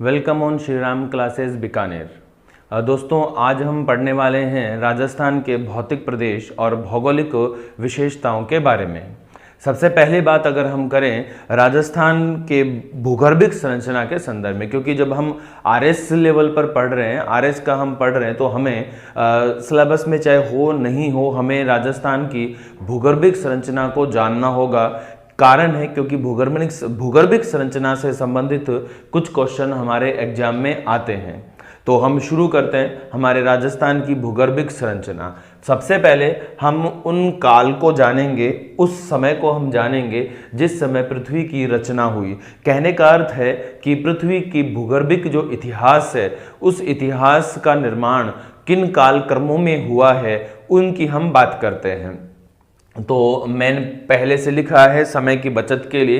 Welcome on Shri Ram classes Bikaner. दोस्तों, आज हम पढ़ने वाले हैं राजस्थान के भौतिक प्रदेश और भौगोलिक विशेषताओं के बारे में। सबसे पहली बात अगर हम करें राजस्थान के भूगर्भिक संरचना के संदर्भ में, क्योंकि जब हम आरएस लेवल पर पढ़ रहे हैं, आरएस का हम पढ़ रहे हैं, तो हमें सिलेबस में चाहे हो नहीं हो, हमें राजस्थान की भूगर्भिक संरचना को जानना होगा। कारण है क्योंकि भूगर्भिक संरचना से संबंधित कुछ क्वेश्चन हमारे एग्जाम में आते हैं। तो हम शुरू करते हैं हमारे राजस्थान की भूगर्भिक संरचना। सबसे पहले हम उन काल को जानेंगे, उस समय को हम जानेंगे जिस समय पृथ्वी की रचना हुई। कहने का अर्थ है कि पृथ्वी की भूगर्भिक जो इतिहास है, उस इतिहास का निर्माण किन काल क्रमों में हुआ है, उनकी हम बात करते हैं। तो मैंने पहले से लिखा है समय की बचत के लिए,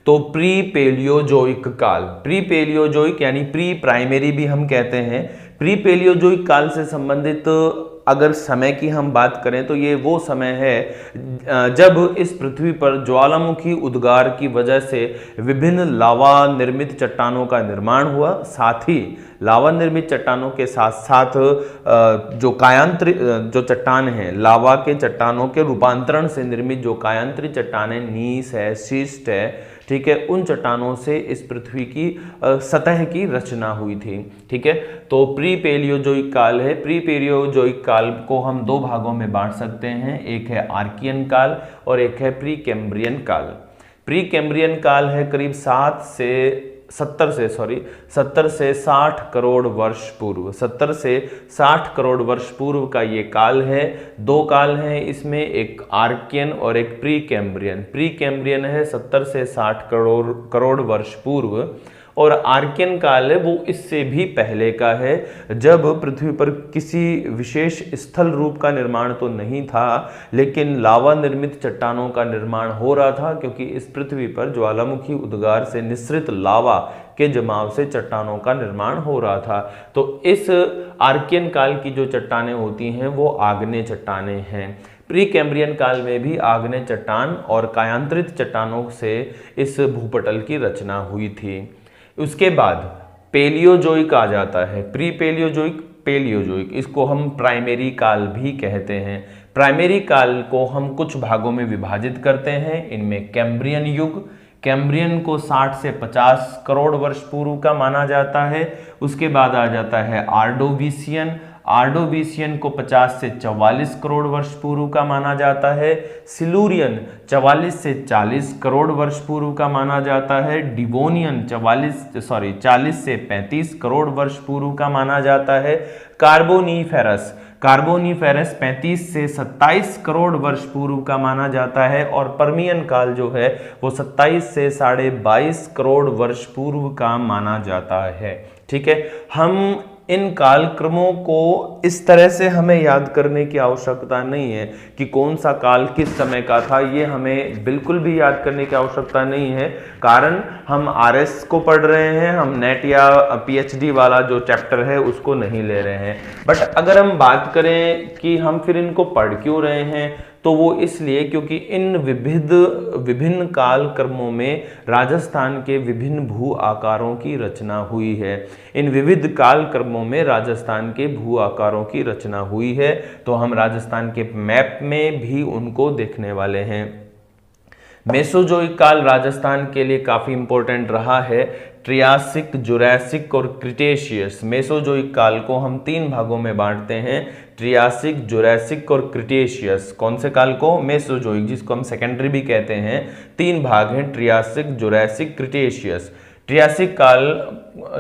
तो प्री पेलियोजोइक काल, प्री पेलियोजोइक यानी प्री प्राइमरी भी हम कहते हैं। प्री पेलियोजोइक काल से संबंधित अगर समय की हम बात करें तो ये वो समय है जब इस पृथ्वी पर ज्वालामुखी उद्गार की वजह से विभिन्न लावा निर्मित चट्टानों का निर्माण हुआ। साथ ही लावा निर्मित चट्टानों के साथ साथ जो कायांतरित जो चट्टान हैं, लावा के चट्टानों के रूपांतरण से निर्मित जो कायांतरित चट्टानें नीस है, शिस्ट है, ठीक है, उन चट्टानों से इस पृथ्वी की सतह की रचना हुई थी। ठीक है, तो प्री पेलियोजोइक काल है। प्री पेलियोजोइक काल को हम दो भागों में बांट सकते हैं, एक है आर्कियन काल और एक है प्री कैम्ब्रियन काल। प्री कैम्ब्रियन काल है करीब 70 से 60 करोड़ वर्ष पूर्व, 70 से 60 करोड़ वर्ष पूर्व का ये काल है। दो काल हैं इसमें, एक आर्कियन और एक प्री कैम्ब्रियन। प्री कैम्ब्रियन है 70 से 60 करोड़ वर्ष पूर्व, और आर्कियन काल है वो इससे भी पहले का है, जब पृथ्वी पर किसी विशेष स्थल रूप का निर्माण तो नहीं था, लेकिन लावा निर्मित चट्टानों का निर्माण हो रहा था, क्योंकि इस पृथ्वी पर ज्वालामुखी उद्गार से निस्सृत लावा के जमाव से चट्टानों का निर्माण हो रहा था। तो इस आर्कियन काल की जो चट्टानें होती हैं वो आग्नेय चट्टानें हैं। प्री कैम्ब्रियन काल में भी आग्नेय चट्टान और कायांतरित चट्टानों से इस भूपटल की रचना हुई थी। उसके बाद पेलियोजोइक आ जाता है, प्री पेलियोजोइक, पेलियोजोइक, इसको हम प्राइमरी काल भी कहते हैं। प्राइमरी काल को हम कुछ भागों में विभाजित करते हैं। इनमें कैम्ब्रियन युग, कैम्ब्रियन को 60 से 50 करोड़ वर्ष पूर्व का माना जाता है। उसके बाद आ जाता है आर्डोविशियन, आर्डोविशियन को 50 से 44 करोड़ वर्ष पूर्व का माना जाता है। सिलूरियन 44 से 40 करोड़ वर्ष पूर्व का माना जाता है। डिवोनियन 40 से 35 करोड़ वर्ष पूर्व का माना जाता है। कार्बोनीफेरस 35 से 27 करोड़ वर्ष पूर्व का माना जाता है। और पर्मियन काल जो है वो 27 से 22.5 करोड़ वर्ष पूर्व का माना जाता है। ठीक है, हम इन कालक्रमों को इस तरह से हमें याद करने की आवश्यकता नहीं है कि कौन सा काल किस समय का था, ये हमें बिल्कुल भी याद करने की आवश्यकता नहीं है। कारण हम आरएस को पढ़ रहे हैं, हम नेट या पीएचडी वाला जो चैप्टर है उसको नहीं ले रहे हैं। बट अगर हम बात करें कि हम फिर इनको पढ़ क्यों रहे हैं, तो वो इसलिए क्योंकि इन विभिन्न काल क्रमों में राजस्थान के विभिन्न भू आकारों की रचना हुई है। इन विविध काल क्रमों में राजस्थान के भू आकारों की रचना हुई है, तो हम राजस्थान के मैप में भी उनको देखने वाले हैं। मेसोजोइक काल राजस्थान के लिए काफी इंपॉर्टेंट रहा है। ट्रियासिक, जुरैसिक और क्रिटेशियस। मेसोजोइक काल को हम 3 भागों में बांटते हैं, ट्रियासिक, जुरैसिक और क्रिटेशियस। कौन से काल को? मेसोजोइक, जिसको हम सेकेंडरी भी कहते हैं। 3 भाग हैं, ट्रियासिक, जुरैसिक, क्रिटेशियस। ट्रियासिक काल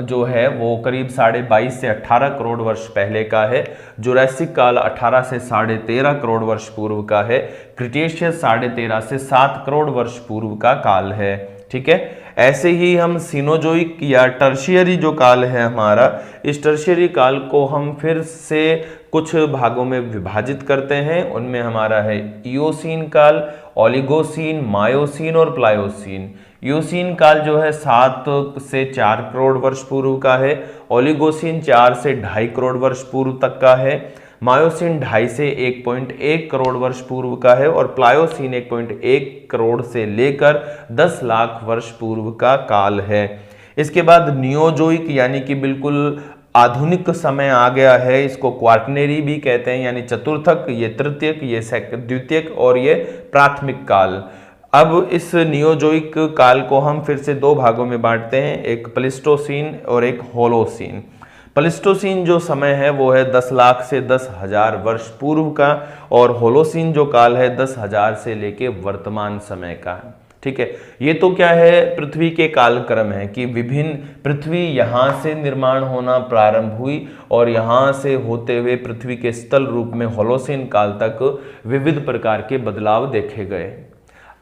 जो है वो करीब 22.5 से 18 करोड़ वर्ष पहले का है। जुरैसिक काल 18 से 13.5 करोड़ वर्ष पूर्व का है। क्रिटेशियस 13.5 से 7 करोड़ वर्ष पूर्व का काल है। ठीक है, ऐसे ही हम सिनोजोइक या टर्शियरी जो काल है हमारा, इस टर्शियरी काल को हम फिर से कुछ भागों में विभाजित करते हैं। उनमें हमारा है इयोसीन काल, ओलिगोसीन, मायोसीन और प्लायोसीन। इयोसीन काल जो है 7 से 4 करोड़ वर्ष पूर्व का है। ओलिगोसीन 4 से 2.5 करोड़ वर्ष पूर्व तक का है। मायोसिन 2.5 से 1.1 करोड़ वर्ष पूर्व का है और प्लायोसिन 1.1 करोड़ से लेकर 10 लाख वर्ष पूर्व का काल है। इसके बाद नियोजोइक यानी कि बिल्कुल आधुनिक समय आ गया है, इसको क्वार्टनरी भी कहते हैं, यानी चतुर्थक, ये तृतीयक, ये द्वितीयक और ये प्राथमिक काल। अब इस नियोजोइक काल को हम फिर से दो भागों में बांटते हैं, एक प्लिस्टोसीन और एक होलोसीन। प्लिस्टोसीन जो समय है वो है 10 लाख से 10,000 वर्ष पूर्व का, और होलोसीन जो काल है 10,000 से लेके वर्तमान समय का है। ठीक है, ये तो क्या है, पृथ्वी के कालक्रम है कि विभिन्न पृथ्वी यहाँ से निर्माण होना प्रारंभ हुई और यहाँ से होते हुए पृथ्वी के स्थल रूप में होलोसीन काल तक विविध प्रकार के बदलाव देखे गए।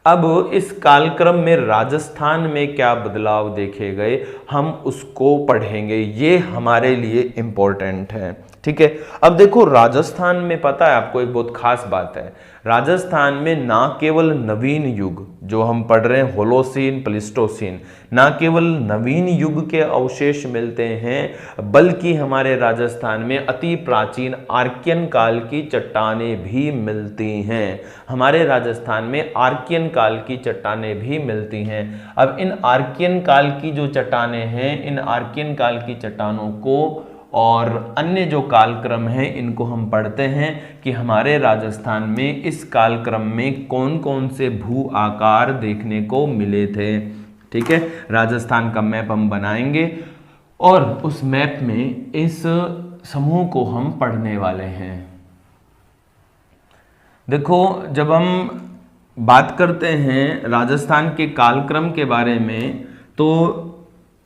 अब इस कालक्रम में राजस्थान में क्या बदलाव देखे गए हम उसको पढ़ेंगे, ये हमारे लिए इम्पोर्टेंट है। ठीक है, अब देखो राजस्थान में पता है आपको एक बहुत खास बात है, राजस्थान में ना केवल नवीन युग जो हम पढ़ रहे हैं होलोसीन प्लिस्टोसीन, ना केवल नवीन युग के अवशेष मिलते हैं बल्कि हमारे राजस्थान में अति प्राचीन आर्कियन काल की चट्टानें भी मिलती हैं। हमारे राजस्थान में आर्कियन काल की चट्टानें भी मिलती हैं। अब इन आर्कियन काल की जो चट्टानें हैं, इन आर्कियन काल की चट्टानों को और अन्य जो कालक्रम है इनको हम पढ़ते हैं कि हमारे राजस्थान में इस कालक्रम में कौन कौन से भू आकार देखने को मिले थे। ठीक है, राजस्थान का मैप हम बनाएंगे और उस मैप में इस समूह को हम पढ़ने वाले हैं। देखो, जब हम बात करते हैं राजस्थान के कालक्रम के बारे में तो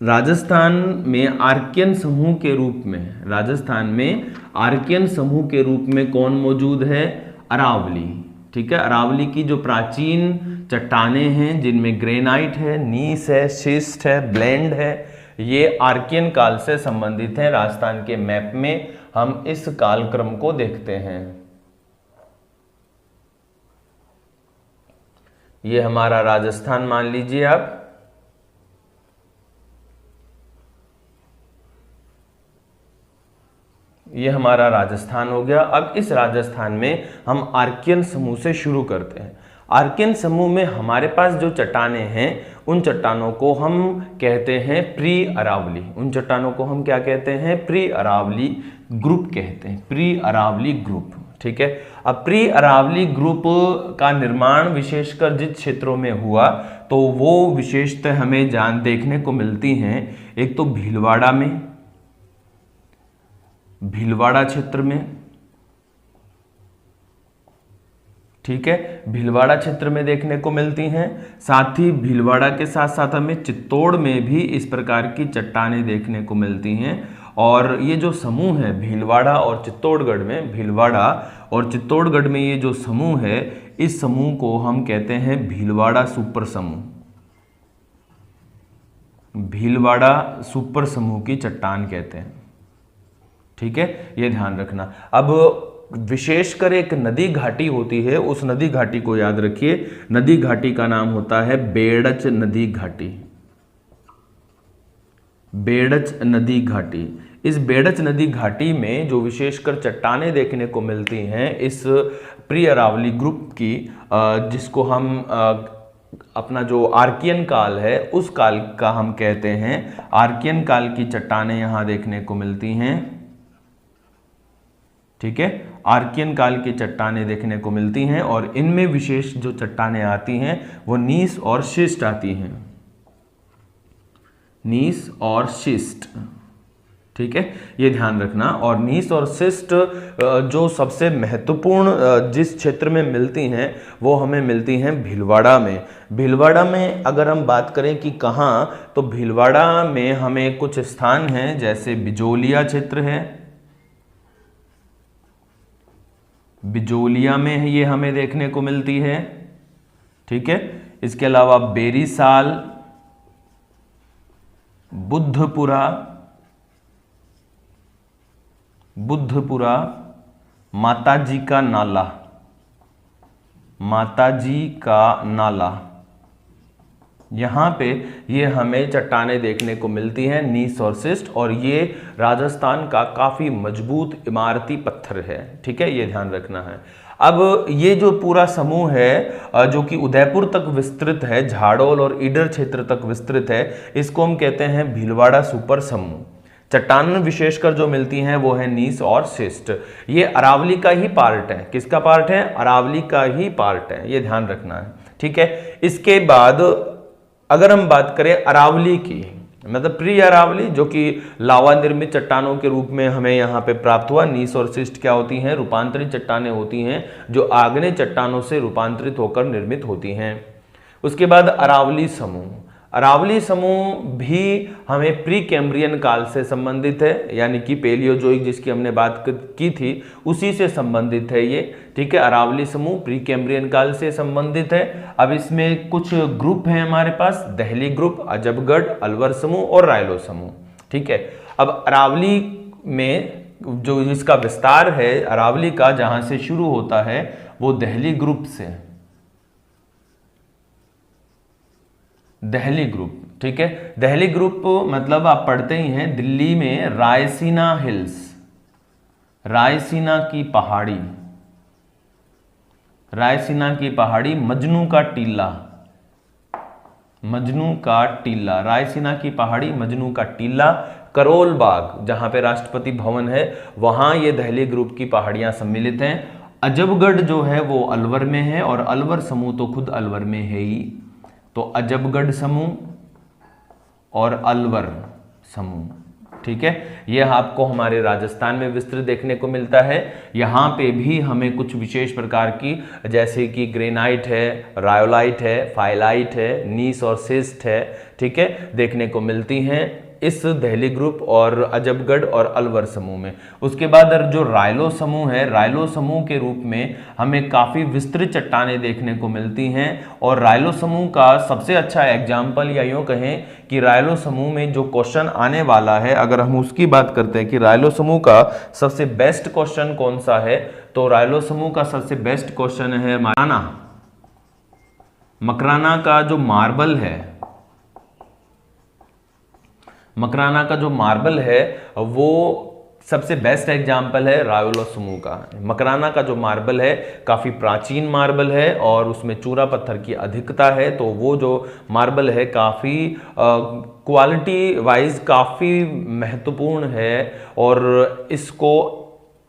राजस्थान में आर्कियन समूह के रूप में, राजस्थान में आर्कियन समूह के रूप में कौन मौजूद है, अरावली। ठीक है, अरावली की जो प्राचीन चट्टानें हैं जिनमें ग्रेनाइट है, नीस है, शिस्ट है, ब्लेंड है, ये आर्कियन काल से संबंधित है। राजस्थान के मैप में हम इस कालक्रम को देखते हैं। ये हमारा राजस्थान मान लीजिए आप, ये हमारा राजस्थान हो गया। अब इस राजस्थान में हम आर्कियन समूह से शुरू करते हैं। आर्कियन समूह में हमारे पास जो चट्टानें हैं उन चट्टानों को हम कहते हैं प्री अरावली। उन चट्टानों को हम क्या कहते हैं, प्री अरावली ग्रुप कहते हैं, प्री अरावली ग्रुप। ठीक है, अब प्री अरावली ग्रुप का निर्माण विशेषकर जिस क्षेत्रों में हुआ तो वो विशेषतः हमें देखने को मिलती हैं। एक तो भीलवाड़ा में, भीलवाड़ा क्षेत्र में, ठीक है, भीलवाड़ा क्षेत्र में देखने को मिलती हैं। साथ ही भीलवाड़ा के साथ साथ हमें चित्तौड़ में भी इस प्रकार की चट्टानें देखने को मिलती हैं। और ये जो समूह है भीलवाड़ा और चित्तौड़गढ़ में, भीलवाड़ा और चित्तौड़गढ़ में ये जो समूह है, इस समूह को हम कहते हैं भीलवाड़ा सुपर समूह। भीलवाड़ा सुपर समूह की चट्टान कहते हैं। ठीक है, ये ध्यान रखना। अब विशेषकर एक नदी घाटी होती है, उस नदी घाटी को याद रखिए, नदी घाटी का नाम होता है बेड़च नदी घाटी। बेड़च नदी घाटी, इस बेड़च नदी घाटी में जो विशेषकर चट्टानें देखने को मिलती हैं इस प्री अरावली ग्रुप की, जिसको हम अपना जो आर्कियन काल है उस काल का हम कहते हैं, आर्कियन काल की चट्टानें यहां देखने को मिलती हैं। ठीक है, आर्कियन काल की चट्टानें देखने को मिलती हैं और इनमें विशेष जो चट्टानें आती हैं वो नीस और शिस्ट आती हैं, नीस और शिस्ट। ठीक है, ये ध्यान रखना। और नीस और शिस्ट जो सबसे महत्वपूर्ण जिस क्षेत्र में मिलती हैं वो हमें मिलती हैं भीलवाड़ा में। भीलवाड़ा में अगर हम बात करें कि कहाँ, तो भीलवाड़ा में हमें कुछ स्थान हैं, जैसे बिजोलिया क्षेत्र है, बिजोलिया में ये हमें देखने को मिलती है। ठीक है, इसके अलावा बेरीसाल, बुद्धपुरा, बुद्धपुरा, माताजी का नाला, माताजी का नाला, यहाँ पे ये हमें चट्टानें देखने को मिलती हैं, नीस और शिस्ट। और ये राजस्थान का काफ़ी मजबूत इमारती पत्थर है। ठीक है, ये ध्यान रखना है। अब ये जो पूरा समूह है जो कि उदयपुर तक विस्तृत है, झाड़ोल और ईडर क्षेत्र तक विस्तृत है, इसको हम कहते हैं भीलवाड़ा सुपर समूह। चट्टान विशेषकर जो मिलती हैं वो है नीस और शिस्ट। ये अरावली का ही पार्ट है। किसका पार्ट है? अरावली का ही पार्ट है, ये ध्यान रखना है, ठीक है। इसके बाद अगर हम बात करें अरावली की, मतलब प्री अरावली जो कि लावा निर्मित चट्टानों के रूप में हमें यहाँ पे प्राप्त हुआ। नीस और शिस्ट क्या होती हैं? रूपांतरित चट्टानें होती हैं जो आग्नेय चट्टानों से रूपांतरित होकर निर्मित होती हैं। उसके बाद अरावली समूह। अरावली समूह भी हमें प्री कैम्ब्रियन काल से संबंधित है, यानी कि पेलियोजोइक जिसकी हमने बात की थी उसी से संबंधित है ये, ठीक है। अरावली समूह प्री कैम्ब्रियन काल से संबंधित है। अब इसमें कुछ ग्रुप हैं हमारे पास, दहली ग्रुप, अजबगढ़, अलवर समूह और रायलो समूह, ठीक है। अब अरावली में जो इसका विस्तार है अरावली का, जहां से शुरू होता है वो दहली ग्रुप से, दहली ग्रुप, ठीक है। दहली ग्रुप मतलब आप पढ़ते ही हैं दिल्ली में रायसीना हिल्स, रायसीना की पहाड़ी, रायसीना की पहाड़ी, मजनू का टीला, मजनू का टीला, रायसीना की पहाड़ी, मजनू का टीला, करोल बाग जहां पे राष्ट्रपति भवन है वहां ये दहली ग्रुप की पहाड़ियां सम्मिलित हैं। अजबगढ़ जो है वो अलवर में है और अलवर समूह तो खुद अलवर में है ही, तो अजबगढ़ समूह और अलवर समूह, ठीक है। यह आपको हमारे राजस्थान में विस्तृत देखने को मिलता है। यहाँ पे भी हमें कुछ विशेष प्रकार की, जैसे कि ग्रेनाइट है, रायोलाइट है, फाइलाइट है, नीस और सिस्ट है, ठीक है, देखने को मिलती हैं इस दहली ग्रुप और अजबगढ़ और अलवर समूह में। उसके बाद जो रायलो समूह है, रायलो समूह के रूप में हमें काफ़ी विस्तृत चट्टानें देखने को मिलती हैं और रायलो समूह का सबसे अच्छा एग्जाम्पल या यूँ कहें कि रायलो समूह में जो क्वेश्चन आने वाला है, अगर हम उसकी बात करते हैं कि रायलो समूह का सबसे बेस्ट क्वेश्चन कौन सा है, तो रायलो समूह का सबसे बेस्ट क्वेश्चन है मकराना। मकराना का जो मार्बल है, मकराना का जो मार्बल है वो सबसे बेस्ट एग्जाम्पल है रायलो समूह का। मकराना का जो मार्बल है काफ़ी प्राचीन मार्बल है और उसमें चूरा पत्थर की अधिकता है, तो वो जो मार्बल है काफ़ी क्वालिटी वाइज काफ़ी महत्वपूर्ण है और इसको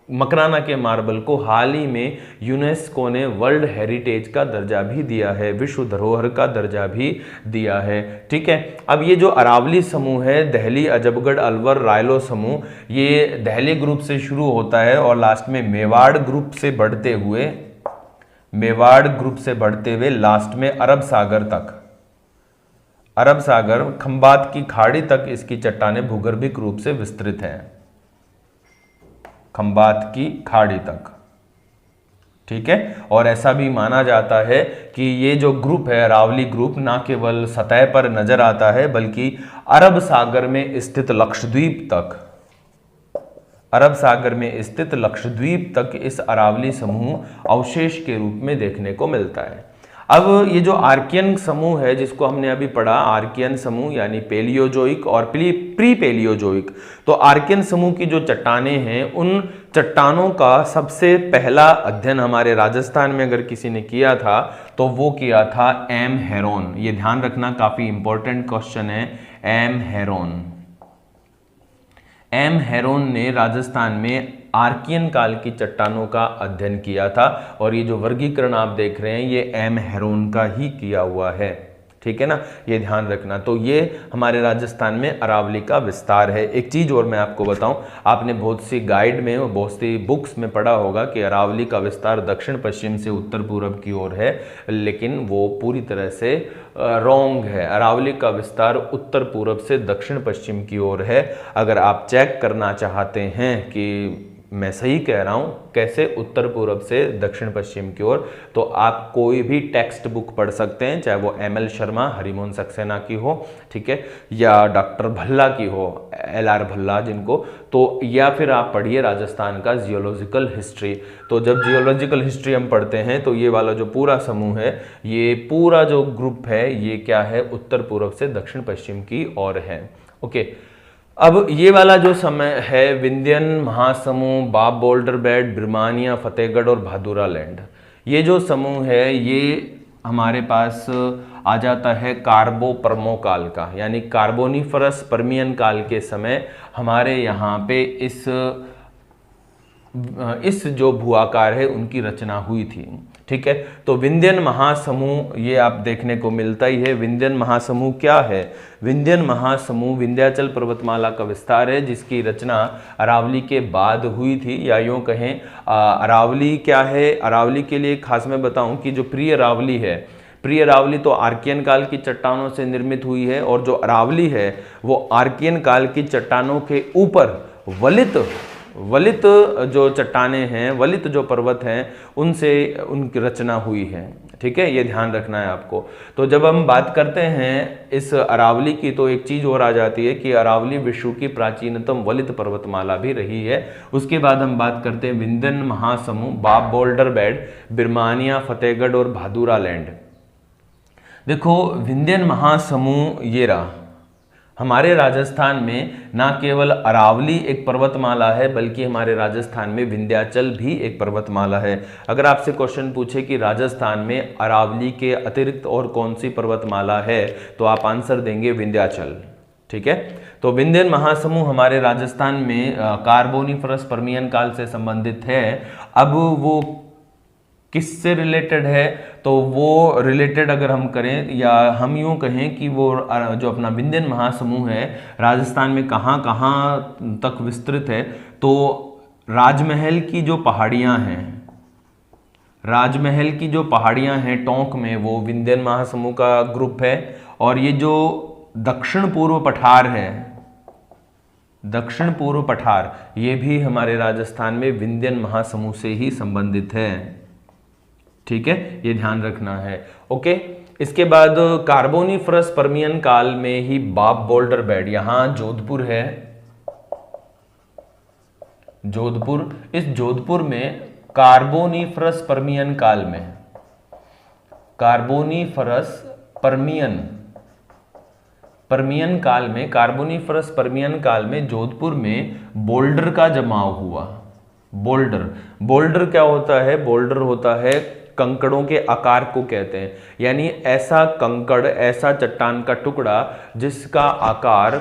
मकराना के मार्बल को हाल ही में यूनेस्को ने वर्ल्ड हेरिटेज का दर्जा भी दिया है, विश्व धरोहर का दर्जा भी दिया है, ठीक है। अब ये जो अरावली समूह है, दहली, अजबगढ़, अलवर, रायलो समूह, ये दहली ग्रुप से शुरू होता है और लास्ट में मेवाड़ ग्रुप से बढ़ते हुए, मेवाड़ ग्रुप से बढ़ते हुए लास्ट में अरब सागर तक, अरब सागर, खंबात की खाड़ी तक इसकी चट्टानें भूगर्भिक रूप से विस्तृत हैं, खंबात की खाड़ी तक, ठीक है। और ऐसा भी माना जाता है कि ये जो ग्रुप है अरावली ग्रुप ना केवल सतह पर नजर आता है बल्कि अरब सागर में स्थित लक्षद्वीप तक, अरब सागर में स्थित लक्षद्वीप तक इस अरावली समूह अवशेष के रूप में देखने को मिलता है। अब ये जो आर्कियन समूह है जिसको हमने अभी पढ़ा, आर्कियन समूह यानी पेलियोजोइक और प्री पेलियोजोइक, तो आर्कियन समूह की जो चट्टानें हैं उन चट्टानों का सबसे पहला अध्ययन हमारे राजस्थान में अगर किसी ने किया था तो वो किया था एम हेरोन। ये ध्यान रखना, काफी इंपॉर्टेंट क्वेश्चन है, एम हेरोन। एम हेरोन ने राजस्थान में आर्कियन काल की चट्टानों का अध्ययन किया था और ये जो वर्गीकरण आप देख रहे हैं ये एम हेरोन का ही किया हुआ है, ठीक है ना, ये ध्यान रखना। तो ये हमारे राजस्थान में अरावली का विस्तार है। एक चीज़ और मैं आपको बताऊं, आपने बहुत सी गाइड में और बहुत सी बुक्स में पढ़ा होगा कि अरावली का विस्तार दक्षिण पश्चिम से उत्तर पूर्व की ओर है, लेकिन वो पूरी तरह से रॉन्ग है। अरावली का विस्तार उत्तर पूर्व से दक्षिण पश्चिम की ओर है। अगर आप चेक करना चाहते हैं कि मैं सही कह रहा हूँ कैसे उत्तर पूर्व से दक्षिण पश्चिम की ओर, तो आप कोई भी टेक्स्ट बुक पढ़ सकते हैं, चाहे वो एम एल शर्मा, हरिमोहन सक्सेना की हो, ठीक है, या डॉक्टर भल्ला की हो, LR भल्ला जिनको, तो या फिर आप पढ़िए राजस्थान का जियोलॉजिकल हिस्ट्री। तो जब जियोलॉजिकल हिस्ट्री हम पढ़ते हैं तो ये वाला जो पूरा समूह है, ये पूरा जो ग्रुप है, ये क्या है, उत्तर पूर्व से दक्षिण पश्चिम की ओर है। ओके, अब ये वाला जो समय है, विंध्यन महासमूह, बाब बोल्डर बेड, बिरमानिया, फतेहगढ़ और भादुरा लैंड, ये जो समूह है ये हमारे पास आ जाता है कार्बो पर्मो काल का, यानी कार्बोनिफरस पर्मियन काल के समय हमारे यहाँ पे इस जो भूआकार है उनकी रचना हुई थी। ठीक है, तो विंध्यन महासमूह ये आप देखने को मिलता ही है। विंध्यन महासमूह क्या है? विंध्यन महासमूह विंध्याचल पर्वतमाला का विस्तार है जिसकी रचना अरावली के बाद हुई थी, या यूँ कहें अरावली क्या है, अरावली के लिए खास मैं बताऊं कि जो प्री अरावली है, प्री अरावली तो आर्कियन काल की चट्टानों से निर्मित हुई है, और जो अरावली है वो आर्कियन काल की चट्टानों के ऊपर वलित जो चट्टानें हैं, वलित जो पर्वत हैं, उनसे उनकी रचना हुई है। ठीक है, ये ध्यान रखना है आपको। तो जब हम बात करते हैं इस अरावली की तो एक चीज़ और आ जाती है कि अरावली विश्व की प्राचीनतम वलित पर्वतमाला भी रही है। उसके बाद हम बात करते हैं विंध्यन महासमूह, बाब बोल्डर बेड, बिरमानिया, फतेहगढ़ और भादुरा लैंड। देखो, विंध्यन महासमूह ये रहा। हमारे राजस्थान में ना केवल अरावली एक पर्वतमाला है, बल्कि हमारे राजस्थान में विंध्याचल भी एक पर्वतमाला है। अगर आपसे क्वेश्चन पूछे कि राजस्थान में अरावली के अतिरिक्त और कौन सी पर्वतमाला है, तो आप आंसर देंगे विंध्याचल। ठीक है, तो विंध्यन महासमूह हमारे राजस्थान में कार्बोनिफरस पर्मियन काल से संबंधित है। अब वो किससे रिलेटेड है? तो वो रिलेटेड अगर हम करें, या हम यूँ कहें कि वो जो अपना विंध्यन महासमूह है राजस्थान में कहाँ कहाँ तक विस्तृत है, तो राजमहल की जो पहाड़ियाँ हैं, राजमहल की जो पहाड़ियाँ हैं टोंक में, वो विंध्यन महासमूह का ग्रुप है। और ये जो दक्षिण पूर्व पठार है, दक्षिण पूर्व पठार, ये भी हमारे राजस्थान में विंध्यन महासमूह से ही संबंधित है। ठीक है, ये ध्यान रखना है। ओके, इसके बाद कार्बोनिफरस पर्मियन काल में ही बाब बोल्डर बेड, यहां जोधपुर है, जोधपुर, इस जोधपुर में कार्बोनिफरस पर्मियन काल में, कार्बोनिफरस पर्मियन काल में, कार्बोनिफरस पर्मियन काल में जोधपुर में बोल्डर का जमाव हुआ। बोल्डर क्या होता है? बोल्डर होता है कंकड़ों के आकार को कहते हैं, यानी ऐसा कंकड़, ऐसा चट्टान का टुकड़ा जिसका आकार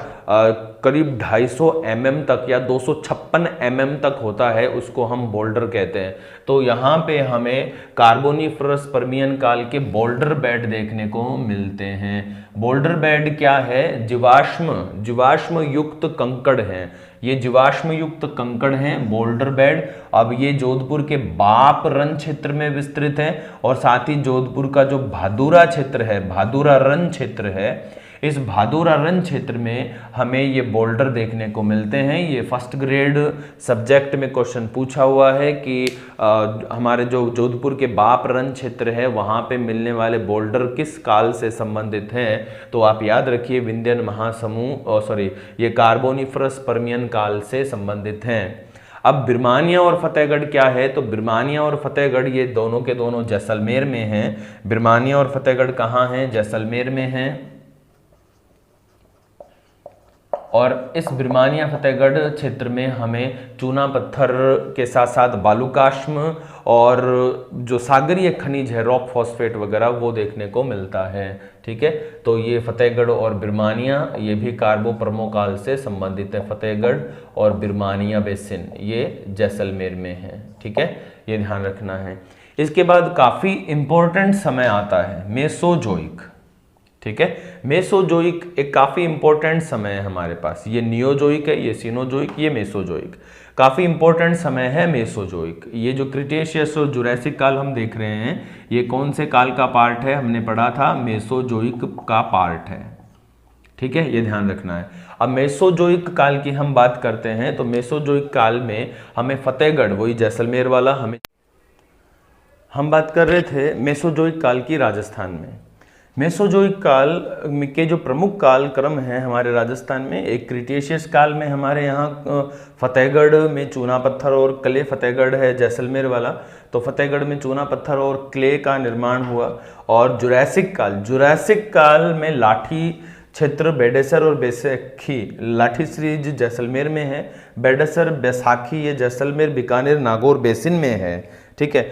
करीब 250 mm तक या 256 mm तक होता है, उसको हम बोल्डर कहते हैं। तो यहाँ पे हमें कार्बोनिफरस पर्मियन काल के बोल्डर बेड देखने को मिलते हैं। बोल्डर बेड क्या है? जीवाश्म युक्त कंकड़ हैं, ये जीवाश्म युक्त कंकड़ हैं बोल्डर बेड। अब ये जोधपुर के बाप रन क्षेत्र में विस्तृत है, और साथ ही जोधपुर का जो भादुरा क्षेत्र है, भादुरा रन क्षेत्र है, इस भादुरा रन क्षेत्र में हमें ये बोल्डर देखने को मिलते हैं। ये फर्स्ट ग्रेड सब्जेक्ट में क्वेश्चन पूछा हुआ है कि हमारे जो जोधपुर के बाप रन क्षेत्र है वहाँ पे मिलने वाले बोल्डर किस काल से संबंधित हैं, तो आप याद रखिए विंध्यन महासमूह ये कार्बोनिफरस पर्मियन काल से संबंधित हैं। अब बिरमानिया और फतेहगढ़ क्या है? तो बिरमानिया और फतेहगढ़ ये दोनों के दोनों जैसलमेर में हैं। बिरमानिया और फतेहगढ़ कहाँ हैं? जैसलमेर में हैं। और इस बिरमानिया फतेहगढ़ क्षेत्र में हमें चूना पत्थर के साथ साथ बालूकाष्म और जो सागरीय खनिज है, रॉक फॉस्फेट वगैरह, वो देखने को मिलता है। ठीक है, तो ये फतेहगढ़ और बिरमानिया ये भी कार्बो पर्मो काल से संबंधित है। फतेहगढ़ और बिरमानिया बेसिन ये जैसलमेर में है। ठीक है, ये ध्यान रखना है। इसके बाद काफ़ी इंपॉर्टेंट समय आता है मेसोजोइक। ठीक है, मेसोजोइक एक काफ़ी इंपॉर्टेंट समय है हमारे पास। ये नियोजोइक है, ये सीनोजोइक, ये मेसोजोइक। काफ़ी इंपॉर्टेंट समय है मेसोजोइक। ये जो क्रिटेशियस और जुरैसिक काल हम देख रहे हैं, ये कौन से काल का पार्ट है? हमने पढ़ा था मेसोजोइक का पार्ट है। ठीक है, ये ध्यान रखना है। अब मेसोजोइक काल की हम बात करते हैं, तो मेसोजोइक काल में हमें फतेहगढ़, वही जैसलमेर वाला, हम बात कर रहे थे मेसोजोइक काल की राजस्थान में। मेसोजोइक काल के जो प्रमुख काल क्रम हैं हमारे राजस्थान में, एक क्रिटेशियस काल में हमारे यहाँ फतेहगढ़ में चूना पत्थर और क्ले, फतेहगढ़ है जैसलमेर वाला, तो फतेहगढ़ में चूना पत्थर और क्ले का निर्माण हुआ। और जुरैसिक काल में लाठी क्षेत्र बेडेसर और बैसाखी लाठी सीरीज जैसलमेर में है। बेडेसर, बैसाखी ये जैसलमेर, बीकानेर, नागौर बेसिन में है। ठीक है,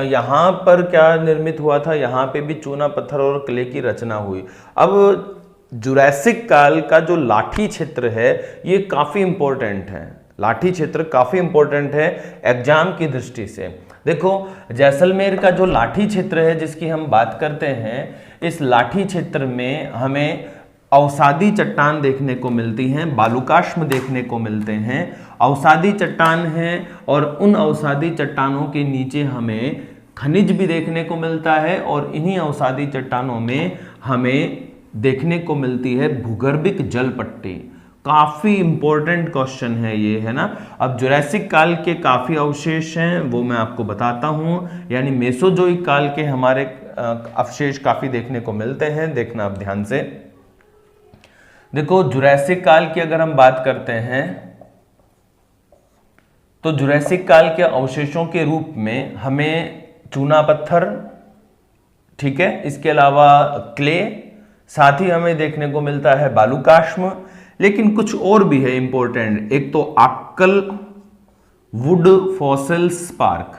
यहाँ पर क्या निर्मित हुआ था, यहाँ पे भी चूना पत्थर और क्ले की रचना हुई। अब जुरैसिक काल का जो लाठी क्षेत्र है ये काफ़ी इंपॉर्टेंट है। लाठी क्षेत्र काफ़ी इंपॉर्टेंट है एग्जाम की दृष्टि से। देखो, जैसलमेर का जो लाठी क्षेत्र है जिसकी हम बात करते हैं, इस लाठी क्षेत्र में हमें अवसादी चट्टान देखने को मिलती हैं, बालुकाश्म देखने को मिलते हैं। अवसादी चट्टान हैं और उन अवसादी चट्टानों के नीचे हमें खनिज भी देखने को मिलता है और इन्हीं अवसादी चट्टानों में हमें देखने को मिलती है भूगर्भिक जल पट्टी। काफ़ी इंपॉर्टेंट क्वेश्चन है ये, है ना। अब जुरैसिक काल के काफ़ी अवशेष हैं, वो मैं आपको बताता हूँ। यानी मेसोजोइक काल के हमारे अवशेष काफ़ी देखने को मिलते हैं, देखना आप ध्यान से। देखो, जुरैसिक काल की अगर हम बात करते हैं तो जुरैसिक काल के अवशेषों के रूप में हमें चूना पत्थर, ठीक है, इसके अलावा क्ले, साथ ही हमें देखने को मिलता है बालुकाश्म, लेकिन कुछ और भी है इंपॉर्टेंट। एक तो Akal wood fossils park,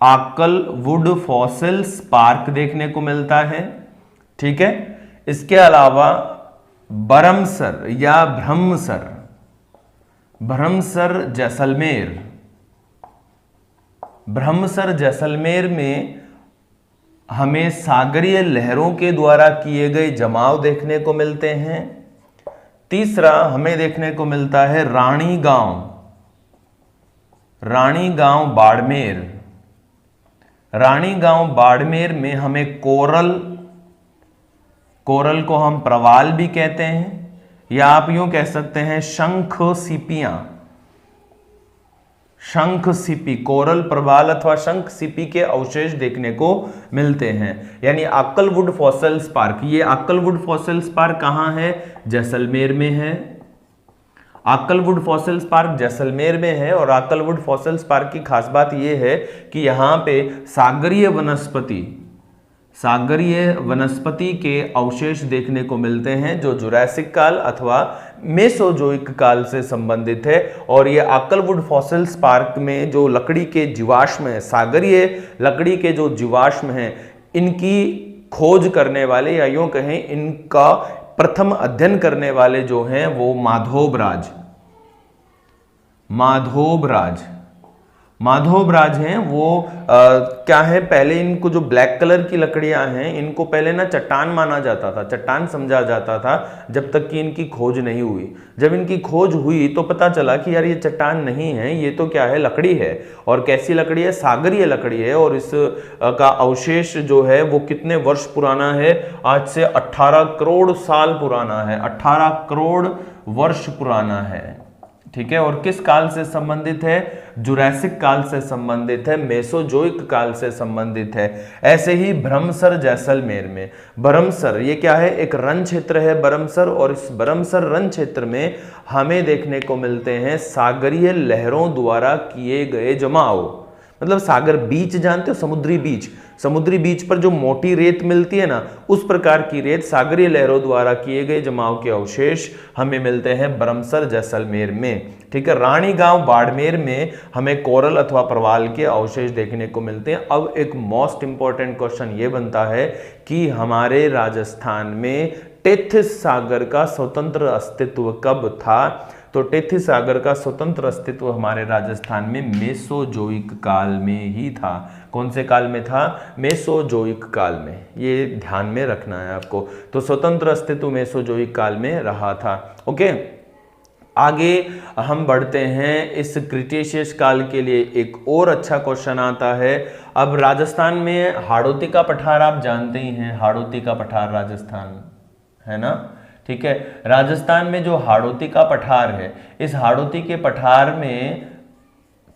Akal wood fossils park देखने को मिलता है। ठीक है, इसके अलावा बरमसर या ब्रह्मसर, ब्रह्मसर जैसलमेर, ब्रह्मसर जैसलमेर में हमें सागरीय लहरों के द्वारा किए गए जमाव देखने को मिलते हैं। तीसरा हमें देखने को मिलता है रानी गांव, रानी गांव बाड़मेर, रानी गांव बाड़मेर में हमें कोरल, कोरल को हम प्रवाल भी कहते हैं या आप यूं कह सकते हैं शंख सीपियां, शंख सीपी, कोरल प्रवाल अथवा शंख सीपी के अवशेष देखने को मिलते हैं। यानी आक्कलवुड फॉसिल्स पार्क, ये आक्कलवुड फॉसिल्स पार्क कहाँ है, जैसलमेर में है। आक्कलवुड फॉसिल्स पार्क जैसलमेर में है और आक्कलवुड फॉसिल्स पार्क की खास बात यह है कि यहाँ पे सागरीय वनस्पति, सागरीय वनस्पति के अवशेष देखने को मिलते हैं जो जुरैसिक काल अथवा मेसोजोइक काल से संबंधित है। और ये आक्कलवुड फॉसिल्स पार्क में जो लकड़ी के जीवाश्म है, सागरीय लकड़ी के जो जीवाश्म हैं, इनकी खोज करने वाले या यूं कहें इनका प्रथम अध्ययन करने वाले जो हैं वो माधोबराज, माधोबराज, माधोबराज हैं। वो क्या है, पहले इनको जो ब्लैक कलर की लकड़ियां हैं इनको पहले ना चट्टान माना जाता था, चट्टान समझा जाता था जब तक कि इनकी खोज नहीं हुई। जब इनकी खोज हुई तो पता चला कि यार ये चट्टान नहीं है, ये तो क्या है, लकड़ी है। और कैसी लकड़ी है, सागरीय लकड़ी है। और इस का अवशेष जो है वो कितने वर्ष पुराना है, आज से 18 करोड़ साल पुराना है, 18 करोड़ वर्ष पुराना है। ठीक है, और किस काल से संबंधित है, जुरैसिक काल से संबंधित है, मेसोजोइक काल से संबंधित है। ऐसे ही भरमसर जैसलमेर में, भरमसर ये क्या है, एक रण क्षेत्र है बरमसर, और इस बरमसर रण क्षेत्र में हमें देखने को मिलते हैं सागरीय लहरों द्वारा किए गए जमाव। मतलब सागर बीच जानते हो, समुद्री बीच, समुद्री बीच पर जो मोटी रेत मिलती है ना, उस प्रकार की रेत सागरीय लहरों द्वारा किए गए जमाव के अवशेष हमें मिलते हैं बरमसर जैसलमेर में। ठीक है, रानी गांव बाड़मेर में हमें कोरल अथवा प्रवाल के अवशेष देखने को मिलते हैं। अब एक मोस्ट इंपॉर्टेंट क्वेश्चन ये बनता है कि हमारे राजस्थान में टेथिस सागर का स्वतंत्र अस्तित्व कब था। तो टेथिस सागर का स्वतंत्र अस्तित्व हमारे राजस्थान में मेसोजोइक काल में ही था। कौन से काल में था, मेसोजोइक काल में, ये ध्यान में रखना है आपको। तो स्वतंत्र अस्तित्व मेसोजोइक काल में रहा था। ओके, आगे हम बढ़ते हैं। इस क्रिटेशियस काल के लिए एक और अच्छा क्वेश्चन आता है। अब राजस्थान में हाड़ौती का पठार आप जानते ही हैं, हाड़ौती का पठार राजस्थान है ना। ठीक है, राजस्थान में जो हाड़ौती का पठार है, इस हाड़ौती के पठार में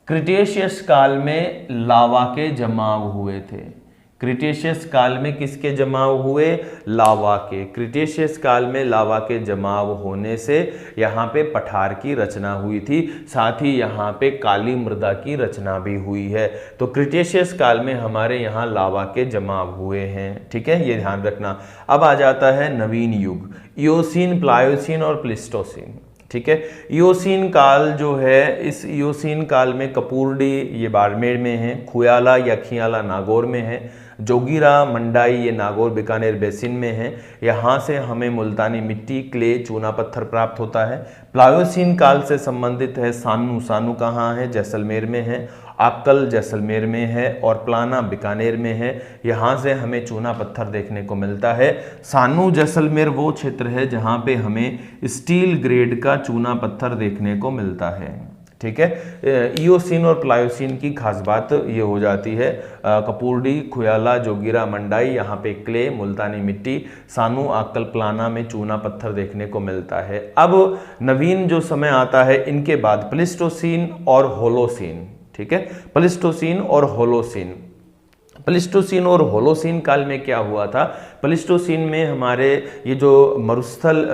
क्रिटेशियस काल में लावा के जमाव हुए थे। क्रिटेशियस काल में किसके जमाव हुए? लावा के। क्रिटेशियस काल में लावा के जमाव होने से यहाँ पे पठार की रचना हुई थी, साथ ही यहाँ पे काली मृदा की रचना भी हुई है। तो क्रिटेशियस काल में हमारे यहाँ लावा के जमाव हुए हैं, ठीक है, ये ध्यान रखना। अब आ जाता है नवीन युग, इयोसीन, प्लायोसीन और प्लिस्टोसीन, ठीक है। इयोसीन काल जो है, इस इयोसीन काल में कपूरडी ये बाड़मेर में है, खुयाला या खियाला नागौर में है, जोगीरा मंडाई ये नागौर बीकानेर बेसिन में है। यहाँ से हमें मुल्तानी मिट्टी, क्ले, चूना पत्थर प्राप्त होता है। प्लायोसीन काल से संबंधित है सानू, सानू कहाँ है? जैसलमेर में है। आपकल जैसलमेर में है और प्लाना बीकानेर में है। यहाँ से हमें चूना पत्थर देखने को मिलता है। सानू जैसलमेर वो क्षेत्र है जहाँ पे हमें स्टील ग्रेड का चूना पत्थर देखने को मिलता है, ठीक है। इयोसीन और प्लायोसीन की खास बात ये हो जाती है, कपूरडी, खुयाला, जोगीरा मंडाई यहाँ पे क्ले, मुल्तानी मिट्टी, सानू, आकल, प्लाना में चूना पत्थर देखने को मिलता है। अब नवीन जो समय आता है इनके बाद प्लिस्टोसीन और होलोसीन, ठीक है, प्लिस्टोसीन और होलोसीन। प्लिस्टोसीन और होलोसीन काल में क्या हुआ था? प्लिस्टोसीन में हमारे ये जो मरुस्थल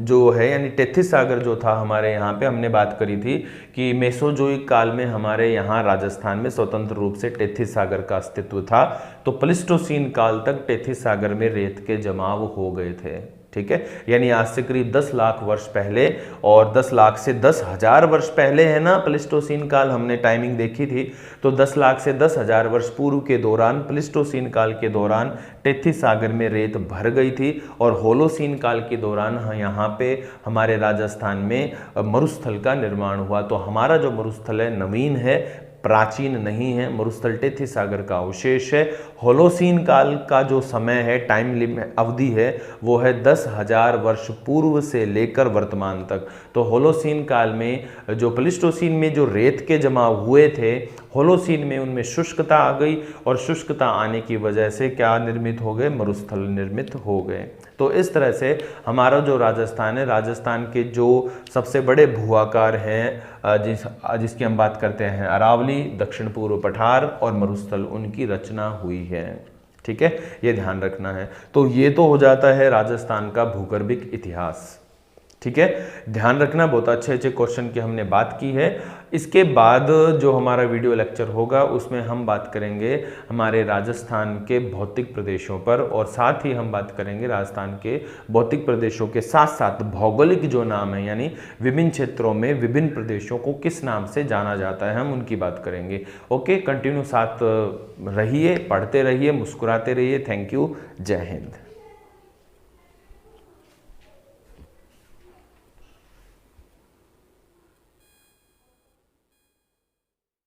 जो है, यानी टेथिस सागर जो था हमारे यहाँ पे, हमने बात करी थी कि मेसोजोइक काल में हमारे यहाँ राजस्थान में स्वतंत्र रूप से टेथिस सागर का अस्तित्व था। तो प्लिस्टोसीन काल तक टेथिस सागर में रेत के जमाव हो गए थे, ठीक है। यानी आज से करीब 10 लाख वर्ष पहले, और 10 लाख से 10,000 वर्ष पहले है ना प्लिस्टोसीन काल, हमने टाइमिंग देखी थी। तो 10 लाख से 10,000 वर्ष पूर्व के दौरान, प्लिस्टोसीन काल के दौरान टेथिस सागर में रेत भर गई थी, और होलोसीन काल के दौरान यहाँ पे हमारे राजस्थान में मरुस्थल का निर्माण हुआ। तो हमारा जो मरुस्थल है नवीन है, प्राचीन नहीं है, मरुस्थल टेथिस सागर का अवशेष है। होलोसीन काल का जो समय है, टाइम लिमिट अवधि है, वो है 10,000 वर्ष पूर्व से लेकर वर्तमान तक। तो होलोसीन काल में जो प्लिस्टोसीन में जो रेत के जमाव हुए थे, होलोसीन में उनमें शुष्कता आ गई, और शुष्कता आने की वजह से क्या निर्मित हो गए? मरुस्थल निर्मित हो गए। तो इस तरह से हमारा जो राजस्थान है, राजस्थान के जो सबसे बड़े भूआकार हैं जिसकी हम बात करते हैं अरावली, दक्षिण पूर्व पठार और मरुस्थल, उनकी रचना हुई है, ठीक है, ये ध्यान रखना है। तो ये तो हो जाता है राजस्थान का भूगर्भिक इतिहास, ठीक है। ध्यान रखना, बहुत अच्छे अच्छे क्वेश्चन की हमने बात की है। इसके बाद जो हमारा वीडियो लेक्चर होगा उसमें हम बात करेंगे हमारे राजस्थान के भौतिक प्रदेशों पर, और साथ ही हम बात करेंगे राजस्थान के भौतिक प्रदेशों के साथ साथ भौगोलिक जो नाम है, यानी विभिन्न क्षेत्रों में विभिन्न प्रदेशों को किस नाम से जाना जाता है, हम उनकी बात करेंगे। ओके, कंटिन्यू साथ रहिए, पढ़ते रहिए, मुस्कुराते रहिए। थैंक यू, जय हिंद।